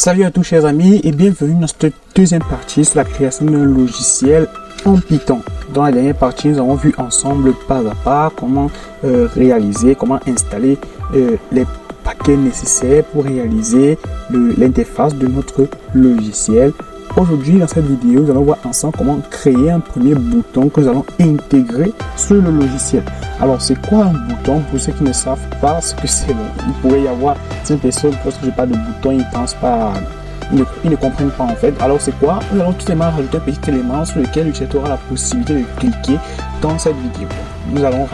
Salut à tous chers amis et bienvenue dans cette deuxième partie sur la création d'un logiciel en Python. Dans la dernière partie, nous avons vu ensemble pas à pas comment réaliser, comment installer les paquets nécessaires pour réaliser l'interface de notre logiciel. Aujourd'hui, dans cette vidéo, nous allons voir ensemble comment créer un premier bouton que nous allons intégrer sur le logiciel. Alors, c'est quoi un bouton? Pour ceux qui ne savent pas ce que c'est, il pourrait y avoir certaines personnes, lorsque je parle de bouton, ils ne pensent pas, ils ne comprennent pas en fait. Alors, c'est quoi? Nous allons tout simplement rajouter un petit élément sur lequel l'utilisateur aura la possibilité de cliquer dans cette vidéo. Nous allons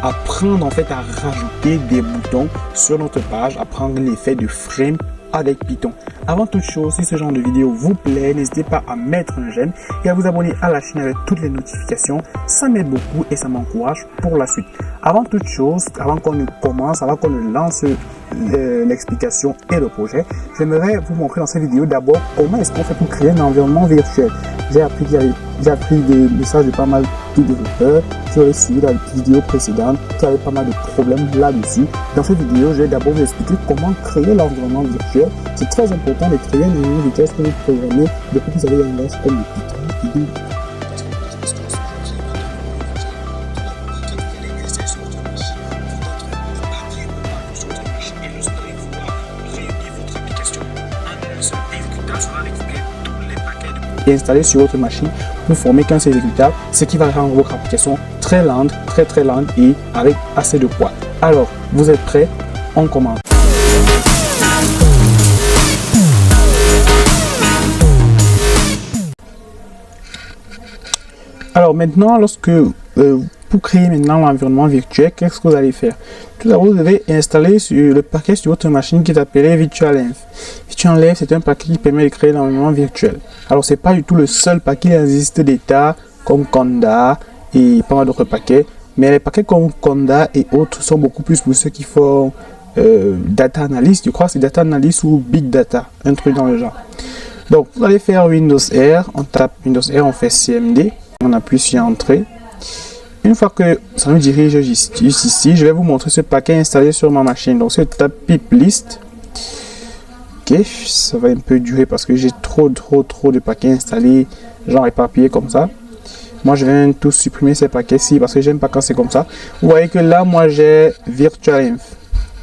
apprendre en fait à rajouter des boutons sur notre page, apprendre l'effet de frame avec Python. Avant toute chose, si ce genre de vidéo vous plaît, n'hésitez pas à mettre un j'aime et à vous abonner à la chaîne avec toutes les notifications. Ça m'aide beaucoup et ça m'encourage pour la suite. Avant toute chose, avant qu'on ne commence, avant qu'on ne lance l'explication et le projet, j'aimerais vous montrer dans cette vidéo d'abord comment est-ce qu'on fait pour créer un environnement virtuel. J'ai appris des messages de pas mal de développeurs. J'ai suivi la vidéo précédente qui avait pas mal de problèmes là-dessus. Dans cette vidéo, je vais d'abord vous expliquer comment créer l'environnement virtuel. C'est très important de créer un environnement virtuel que vous programmez depuis que vous avez un langage comme Python. Et installer sur votre machine pour former qu'un seul exécutable, ce qui va rendre votre application très lente, très lente et avec assez de poids. Alors, vous êtes prêts? On commence. Alors maintenant, pour créer maintenant l'environnement virtuel, qu'est-ce que vous allez faire? Tout d'abord, vous devez installer le paquet sur votre machine qui est appelé virtualenv. Virtualenv, c'est un paquet qui permet de créer l'environnement virtuel. Alors, c'est pas du tout le seul paquet, il existe des tas comme Conda et pas mal d'autres paquets. Mais les paquets comme Conda et autres sont beaucoup plus pour ceux qui font data analyst. Je crois que c'est data analyst ou big data, un truc dans le genre. Donc, vous allez faire Windows R, on tape Windows R, on fait CMD, on appuie sur Entrée. Une fois que ça nous dirige juste ici, je vais vous montrer ce paquet installé sur ma machine. Donc, je tape pip list. Ok, ça va un peu durer parce que j'ai trop de paquets installés, genre éparpillés comme ça. Moi, je vais tout supprimer ces paquets-ci parce que j'aime pas quand c'est comme ça. Vous voyez que là, moi, j'ai virtualenv.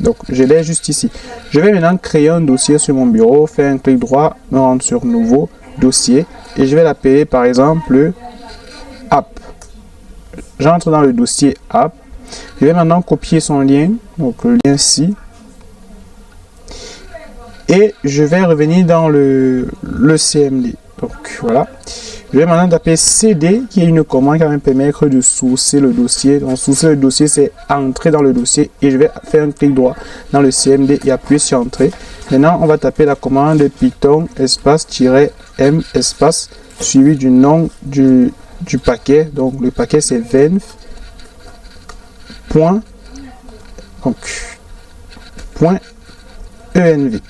Donc, je l'ai juste ici. Je vais maintenant créer un dossier sur mon bureau, faire un clic droit, me rendre sur Nouveau, Dossier, et je vais l'appeler par exemple App. J'entre dans le dossier App. Je vais maintenant copier son lien, donc le lien ici. Et je vais revenir dans le CMD. Donc voilà. Je vais maintenant taper CD, qui est une commande qui va me permettre de sourcer le dossier. Donc sourcer le dossier, c'est entrer dans le dossier. Et je vais faire un clic droit dans le CMD et appuyer sur Entrée. Maintenant, on va taper la commande Python espace-m espace suivi du nom du paquet. Donc le paquet c'est venv. .env.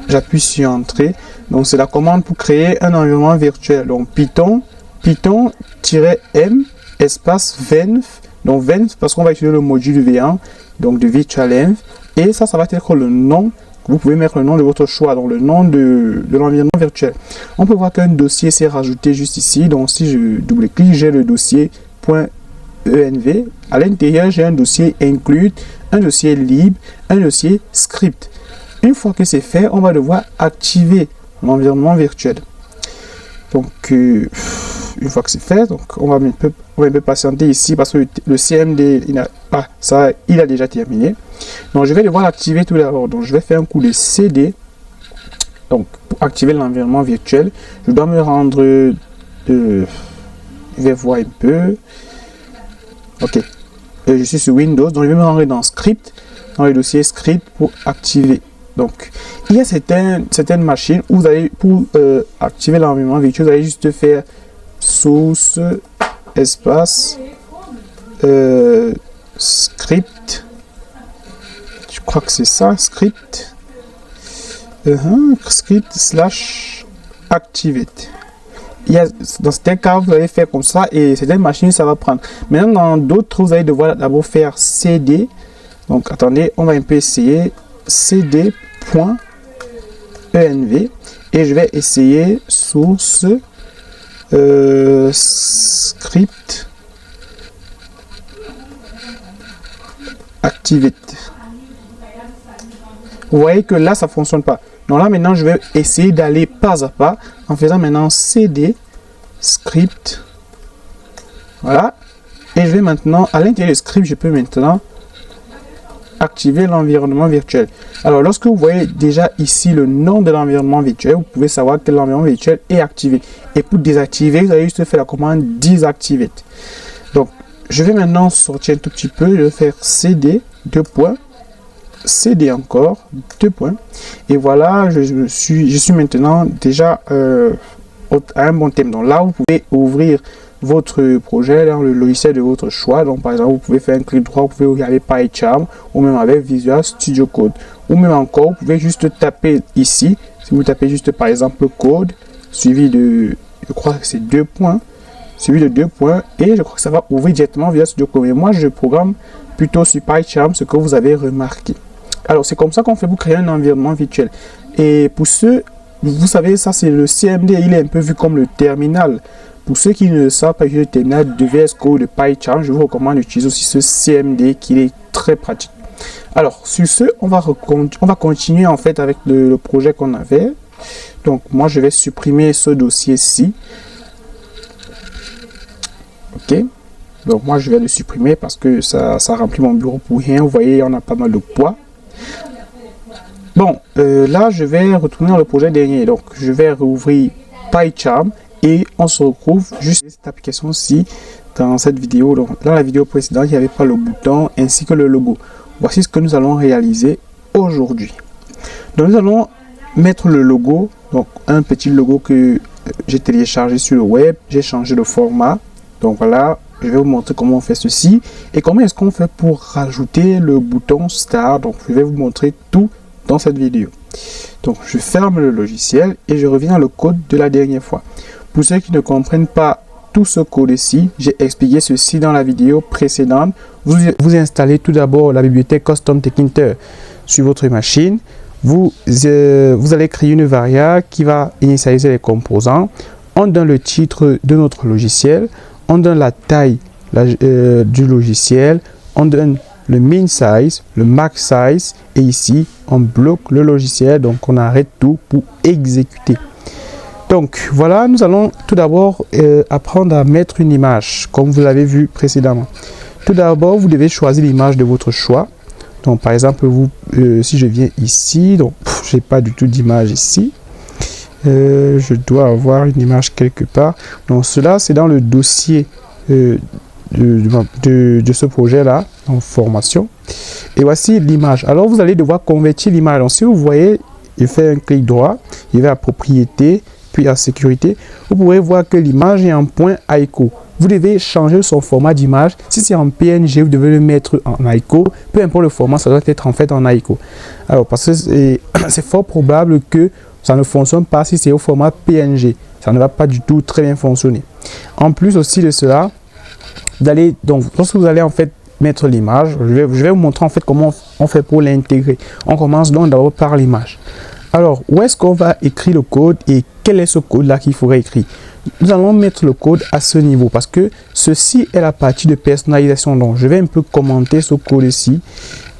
J'appuie sur Entrée. Donc c'est la commande pour créer un environnement virtuel. Donc Python-m espace venv. Donc venv parce qu'on va utiliser le module V1 donc de virtualenv. Et ça va être le nom. Vous pouvez mettre le nom de votre choix, donc le nom de l'environnement virtuel. On peut voir qu'un dossier s'est rajouté juste ici. Donc si je double-clique, j'ai le dossier .env. À l'intérieur, j'ai un dossier include, un dossier libre, un dossier script. Une fois que c'est fait, on va devoir activer l'environnement virtuel. Donc, une fois que c'est fait, donc on va un peu patienter ici parce que le CMD, il a déjà terminé. Donc, je vais devoir l'activer tout d'abord. Donc, je vais faire un coup de CD. Donc, pour activer l'environnement virtuel, je dois me rendre... je vais voir un peu. Ok. Je suis sur Windows, donc je vais me rendre dans Script, dans le dossier Script pour activer. Donc, il y a certaines machines où vous allez, pour activer l'environnement virtuel, vous allez juste faire source espace script. Je crois que c'est ça, script. Script / activate. Dans certains cas, vous allez faire comme ça et certaines machines, ça va prendre. Maintenant, dans d'autres, vous allez devoir d'abord faire CD. Donc, attendez, on va un peu essayer. CD .env et je vais essayer source script activate. Vous voyez que là ça fonctionne pas. Donc là maintenant je vais essayer d'aller pas à pas en faisant maintenant cd script. Voilà. Et je vais maintenant à l'intérieur du script, je peux maintenant activer l'environnement virtuel. Alors lorsque vous voyez déjà ici le nom de l'environnement virtuel, vous pouvez savoir que l'environnement virtuel est activé. Et pour désactiver, vous allez juste faire la commande disactivate. Donc je vais maintenant sortir un tout petit peu, je vais faire cd cd encore 2 points et voilà, je suis maintenant déjà à un bon thème. Donc là vous pouvez ouvrir votre projet dans le logiciel de votre choix. Donc par exemple vous pouvez faire un clic droit, vous pouvez regarder PyCharm ou même avec Visual Studio Code, ou même encore vous pouvez juste taper ici. Si vous tapez juste par exemple code suivi de, je crois que c'est 2 points, suivi de 2 points, et je crois que ça va ouvrir directement Visual Studio Code. Mais moi je programme plutôt sur PyCharm, ce que vous avez remarqué. Alors c'est comme ça qu'on fait pour créer un environnement virtuel. Et pour ceux, vous savez, ça c'est le CMD, il est un peu vu comme le terminal. Pour ceux qui ne savent pas utiliser le terminal de VS Code de PyCharm, je vous recommande d'utiliser aussi ce CMD qui est très pratique. Alors sur ce, on va continuer en fait avec le projet qu'on avait. Donc moi je vais supprimer ce dossier-ci. Ok. Donc moi je vais le supprimer parce que ça remplit mon bureau pour rien. Vous voyez, on a pas mal de poids. Bon, là je vais retourner dans le projet dernier. Donc je vais rouvrir PyCharm. Et on se retrouve juste cette application-ci dans cette vidéo. Donc, dans la vidéo précédente, il n'y avait pas le bouton ainsi que le logo. Voici ce que nous allons réaliser aujourd'hui. Donc, nous allons mettre le logo. Donc, un petit logo que j'ai téléchargé sur le web. J'ai changé de format. Donc, voilà, je vais vous montrer comment on fait ceci. Et comment est-ce qu'on fait pour rajouter le bouton Star. Donc, je vais vous montrer tout dans cette vidéo. Donc, je ferme le logiciel et je reviens dans le code de la dernière fois. Pour ceux qui ne comprennent pas tout ce code ici, j'ai expliqué ceci dans la vidéo précédente. Vous installez tout d'abord la bibliothèque Custom Tkinter sur votre machine. Vous allez créer une variable qui va initialiser les composants. On donne le titre de notre logiciel. On donne la taille du logiciel. On donne le min size, le max size. Et ici, on bloque le logiciel. Donc, on arrête tout pour exécuter. Donc voilà, nous allons tout d'abord apprendre à mettre une image comme vous l'avez vu précédemment. Tout d'abord, vous devez choisir l'image de votre choix. Donc par exemple, si je viens ici, donc j'ai pas du tout d'image ici. Je dois avoir une image quelque part. Donc cela, c'est dans le dossier de ce projet-là, en formation. Et voici l'image. Alors vous allez devoir convertir l'image. Donc si vous voyez, il fait un clic droit, il va à propriété, puis à sécurité, vous pourrez voir que l'image est en point ICO. Vous devez changer son format d'image. Si c'est en PNG, vous devez le mettre en ICO. Peu importe le format, ça doit être en fait en ICO. Alors, parce que c'est fort probable que ça ne fonctionne pas si c'est au format PNG. Ça ne va pas du tout très bien fonctionner. En plus aussi de cela, donc lorsque vous allez en fait mettre l'image, je vais vous montrer en fait comment on fait pour l'intégrer. On commence donc d'abord par l'image. Alors, où est-ce qu'on va écrire le code et quel est ce code-là qu'il faudrait écrire? Nous allons mettre le code à ce niveau parce que ceci est la partie de personnalisation. Donc, je vais un peu commenter ce code ici.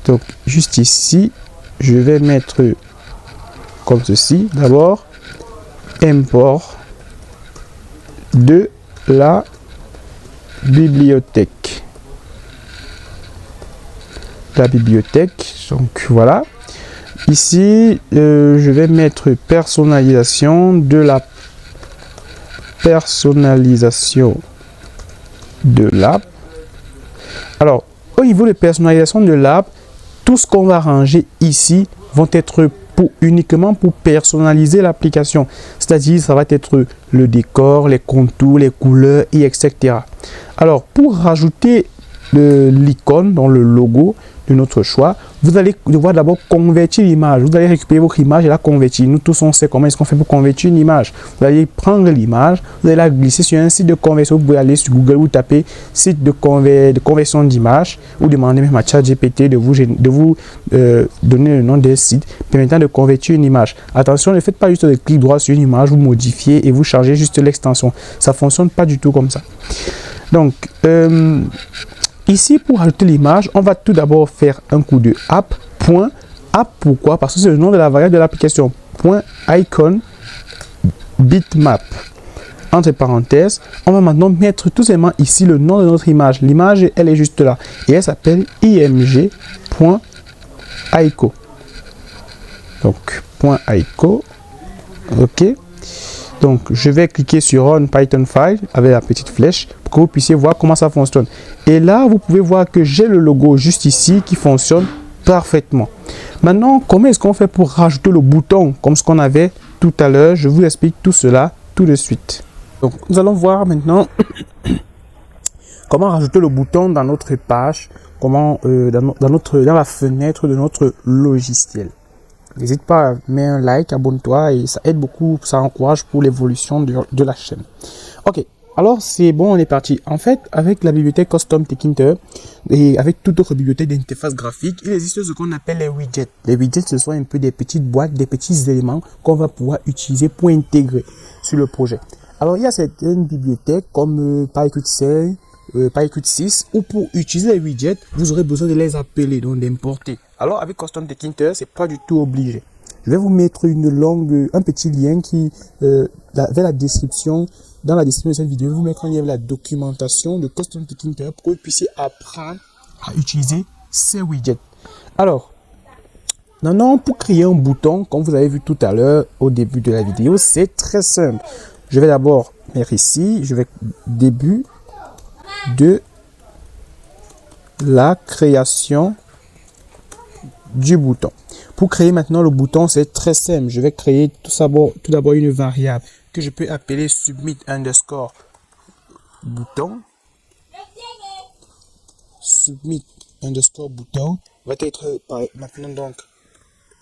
Donc, juste ici, je vais mettre comme ceci. D'abord, import de la bibliothèque. Donc, voilà. Ici, je vais mettre personnalisation de l'app. Alors, au niveau de personnalisation de l'app, tout ce qu'on va ranger ici vont être uniquement pour personnaliser l'application. C'est-à-dire, ça va être le décor, les contours, les couleurs, et etc. Alors, pour rajouter l'icône dans le logo, de notre choix, vous allez devoir d'abord convertir l'image. Vous allez récupérer votre image et la convertir. Nous tous, on sait comment est-ce qu'on fait pour convertir une image. Vous allez prendre l'image, vous allez la glisser sur un site de conversion. Vous pouvez aller sur Google, vous tapez site de conversion d'image, ou demandez même à ChatGPT de vous donner le nom des sites permettant de convertir une image. Attention, ne faites pas juste le clic droit sur une image, vous modifiez et vous chargez juste l'extension. Ça ne fonctionne pas du tout comme ça. Donc, ici, pour ajouter l'image, on va tout d'abord faire un coup de app. App, pourquoi? Parce que c'est le nom de la variable de l'application. .icon bitmap. Entre parenthèses, on va maintenant mettre tout simplement ici le nom de notre image. L'image, elle est juste là. Et elle s'appelle img.ico. Donc, .ico. OK. Donc, je vais cliquer sur Run Python File avec la petite flèche pour que vous puissiez voir comment ça fonctionne. Et là, vous pouvez voir que j'ai le logo juste ici qui fonctionne parfaitement. Maintenant, comment est-ce qu'on fait pour rajouter le bouton comme ce qu'on avait tout à l'heure? Je vous explique tout cela tout de suite. Donc, nous allons voir maintenant comment rajouter le bouton dans notre page, comment dans la fenêtre de notre logiciel. N'hésite pas à mettre un like, abonne-toi et ça aide beaucoup, ça encourage pour l'évolution de la chaîne. Ok, alors c'est bon, on est parti. En fait, avec la bibliothèque Custom Tkinter et avec toute autre bibliothèque d'interface graphique, il existe ce qu'on appelle les widgets. Les widgets, ce sont un peu des petites boîtes, des petits éléments qu'on va pouvoir utiliser pour intégrer sur le projet. Alors, il y a certaines bibliothèques comme PyQt 6 où pour utiliser les widgets, vous aurez besoin de les appeler, donc d'importer. Alors, avec Custom Tkinter, c'est pas du tout obligé. Je vais vous mettre un petit lien vers la description. Dans la description de cette vidéo, je vais vous mettre un lien vers la documentation de Custom Tkinter pour que vous puissiez apprendre à utiliser ces widgets. Alors, maintenant, pour créer un bouton, comme vous avez vu tout à l'heure au début de la vidéo, c'est très simple. Je vais d'abord mettre ici, je vais début de la création du bouton. Pour créer maintenant le bouton, c'est très simple. Je vais créer tout d'abord une variable que je peux appeler submit underscore bouton. Submit underscore bouton va être maintenant donc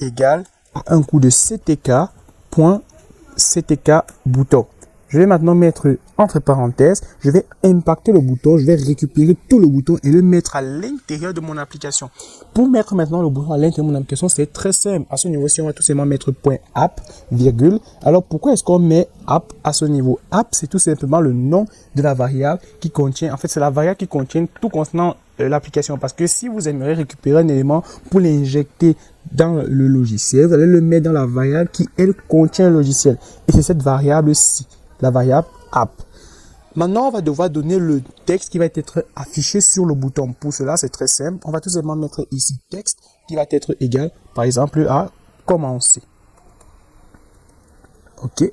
égal à un coup de ctk.ctk bouton. Je vais maintenant mettre entre parenthèses, je vais impacter le bouton, je vais récupérer tout le bouton et le mettre à l'intérieur de mon application. Pour mettre maintenant le bouton à l'intérieur de mon application, c'est très simple. À ce niveau-ci, on va tout simplement mettre .app, virgule. Alors, pourquoi est-ce qu'on met app à ce niveau? App, c'est tout simplement le nom de la variable qui contient, en fait, c'est la variable qui contient tout concernant l'application. Parce que si vous aimeriez récupérer un élément pour l'injecter dans le logiciel, vous allez le mettre dans la variable qui, elle, contient le logiciel. Et c'est cette variable-ci, la variable app. Maintenant, on va devoir donner le texte qui va être affiché sur le bouton. Pour cela, c'est très simple. On va tout simplement mettre ici texte qui va être égal, par exemple, à commencer. OK.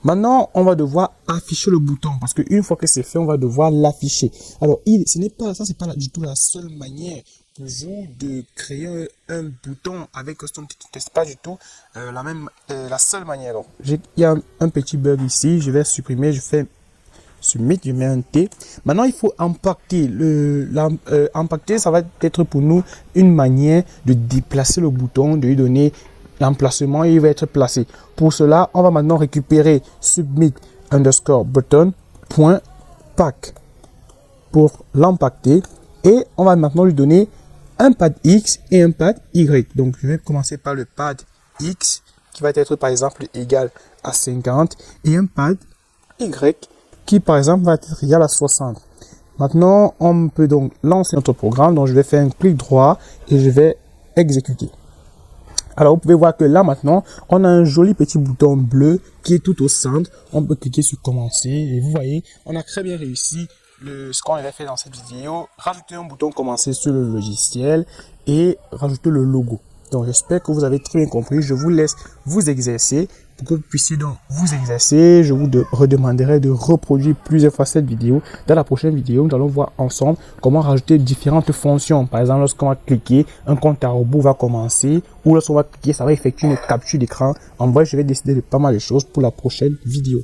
Maintenant, on va devoir afficher le bouton parce qu'une fois que c'est fait, on va devoir l'afficher. Alors, c'est pas du tout la seule manière pour vous de créer un bouton avec Custom Tkinter. C'est pas du tout la seule manière. Donc, il y a un petit bug ici. Je vais supprimer. Je fais submit. Je mets un T. Maintenant, il faut impacter. Impacter, ça va être pour nous une manière de déplacer le bouton, de lui donner l'emplacement et il va être placé. Pour cela, on va maintenant récupérer submit underscore button .pack pour l'impacter et on va maintenant lui donner un pad X et un pad Y. Donc, je vais commencer par le pad X qui va être par exemple égal à 50 et un pad Y qui par exemple va être égal à 60. Maintenant, on peut donc lancer notre programme. Donc, je vais faire un clic droit et je vais exécuter. Alors, vous pouvez voir que là, maintenant, on a un joli petit bouton bleu qui est tout au centre. On peut cliquer sur commencer et vous voyez, on a très bien réussi ce qu'on avait fait dans cette vidéo. Rajouter un bouton commencer sur le logiciel et rajouter le logo. Donc, j'espère que vous avez très bien compris. Je vous laisse vous exercer. Pour que vous puissiez donc vous exercer, je vous redemanderai de reproduire plusieurs fois cette vidéo. Dans la prochaine vidéo, nous allons voir ensemble comment rajouter différentes fonctions. Par exemple, lorsqu'on va cliquer, un compte à rebours va commencer. Ou lorsqu'on va cliquer, ça va effectuer une capture d'écran. En vrai, je vais décider de pas mal de choses pour la prochaine vidéo.